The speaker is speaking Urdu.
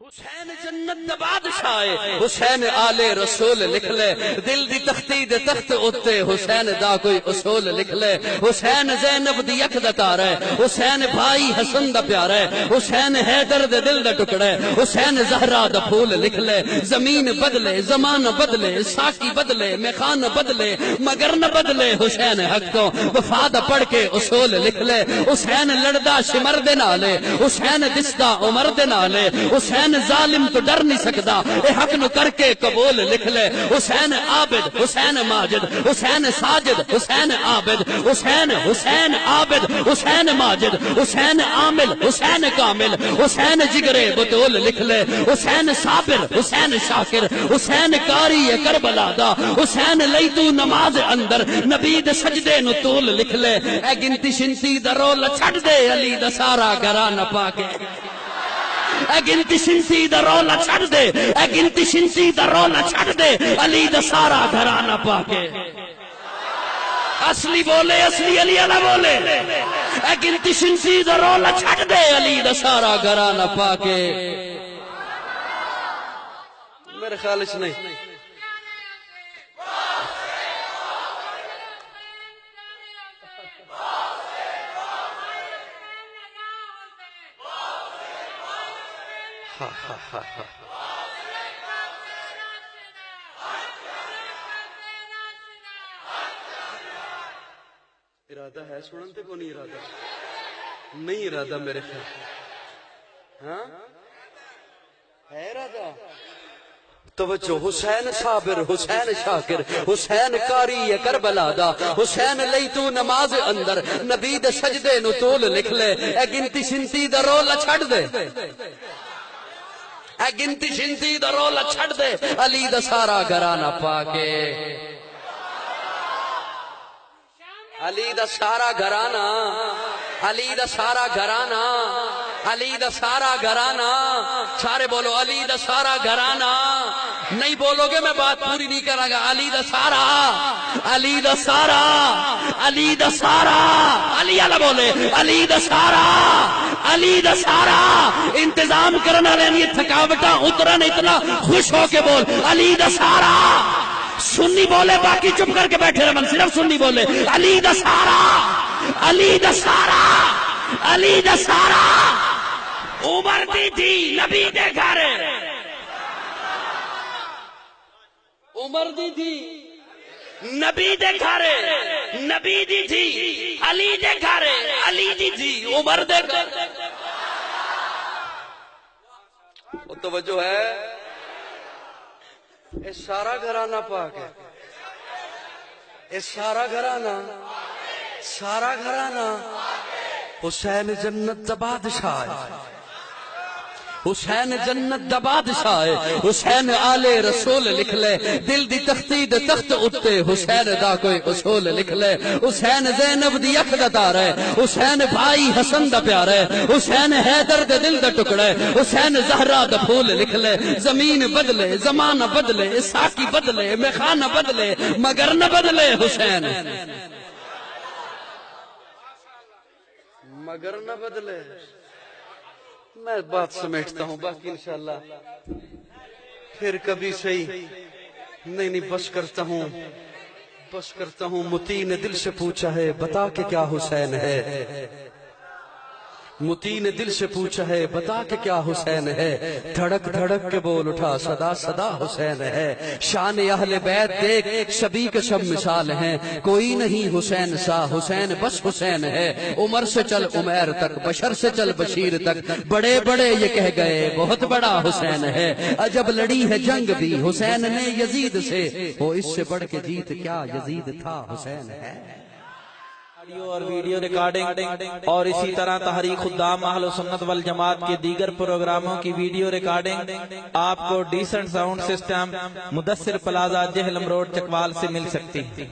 حسین جنت دا بادشاہ ہے، حسین آلے رسول لکھ لے، دل دی تختی دے تخت اتے حسین دا کوئی اصول لکھ لے، حسین زینب دی یک دا تارا ہے، حسین بھائی حسن دا پیارا ہے، حسین حیدر دے دل دا ٹکڑا ہے، حسین زہرا دا پھول لکھ لے، زمین بدلے زمان بدلے ساکی بدلے میخان بدلے مگر نہ بدلے حسین حق تو وفا دا پڑھ کے اصول لکھ لے، حسین لڑدا شمر دے نالے، حسین دستا عمر دے نالے، حسین ظالم تو ڈر نہیں سکدا اے حق نو کر کے قبول لکھ لے، حسین عابد حسین ماجد حسین ساجد حسین عابد حسین عابد حسین ماجد حسین عامل حسین کامل حسین جگرے بطول لکھ لے، حسین صابر حسین شاکر حسین کاری کربلا دا، حسین لئی تو نماز اندر نبی دے سجدے نو طول لکھ لے، اے گنتی شنتی دا رول چھڑ دے علی دا سارا گھرانہ پا کے، اے گنتی شنتی دا رولا چھڑ دے، اے گنتی شنتی دا رولا چھڑ دے علی دا سارا گھرانہ پا کے، اصلی بولے اصلی علی علی بولے، اے گنتی شنتی دا رولا چھڑ دے علی دا سارا گھرانہ پا کے، میرے خیالش نہیں ارادہ ہے سننتے کو نہیں ارادہ نہیں ارادہ میرے خیال ہاں ہے ارادہ توجہ حسین صابر حسین شاکر حسین کاری کربلا دا، حسین لئی تو نماز اندر نبی دے سجدے نو طول لکھ لے، اے گنتی شنتی دا رولا چھڑ دے، اے گنتی شنتی دا رولا چھڑ دے علی دا سارا گھرانہ پا کے، علی دا سارا گھرانہ علی دا سارا گھرانہ علی دا سارا گھرانہ، سارے بولو علی دا سارا گھرانہ، نہیں بولو گے میں بات پوری نہیں کروں گا، علی دا سارا علی دا سارا علی دا سارا علی علی بولے علی دا سارا علی دا سارا، انتظام کرنا رہنی تھکاوٹا اترن اتنا خوش ہو کے بول علی دا سارا، سنی بولے باقی چپ کر کے بیٹھے رہے صرف سنی بولے علی دا سارا علی دا سارا علی دا سارا، عمر دی تھی نبی دے گھر، عمر دی تھی نبی دے گھر، نبی دی تھی علی دے گھر، علی دی تھی عمر دے گھر، توجہ ہے اے سارا گھرانہ پاک ہے، اے سارا گھرانہ حسین جنت دا بادشاہ ہے، حسین جنت دا بادشاہ ہے، حسین آلے رسول لکھ لے، دل دی تختی دے تخت اتے حسین دا کوئی اصول لکھ لے، حسین زینب دی یک دا تارا ہے، حسین بھائی حسن دا پیارا ہے، حسین حیدر دے دل دا ٹکڑا ہے، حسین زہرا دا پھول لکھ لے، زمین بدلے زمان بدلے ساکی بدلے میخان بدلے مگر نہ بدلے حسین، مگر نہ بدلے، میں بات سمیٹتا ہوں باقی انشاءاللہ پھر کبھی صحیح نہیں بس کرتا ہوں متی نے دل سے پوچھا ہے بتا کے کیا حسین ہے، متی نے دل سے پوچھا ہے بتا کے کیا حسین ہے، دھڑک دھڑک کے بول اٹھا صدا صدا حسین ہے، شان اہل بیت دیکھ شبی کے سب مثال ہیں، کوئی نہیں حسین سا حسین بس حسین ہے، عمر سے چل عمیر تک بشر سے چل بشیر تک، بڑے بڑے یہ کہہ گئے بہت بڑا حسین ہے، عجب لڑی ہے جنگ بھی حسین نے یزید سے، وہ اس سے بڑھ کے جیت کیا یزید تھا حسین ہے، اور ویڈیو ریکارڈنگ اور اسی طرح تحریک خدام اہل سنت والجماعت کے دیگر پروگراموں کی ویڈیو ریکارڈنگ آپ کو decent sound system Mudassar plaza Jhelum road Chakwal سے مل سکتی ہے۔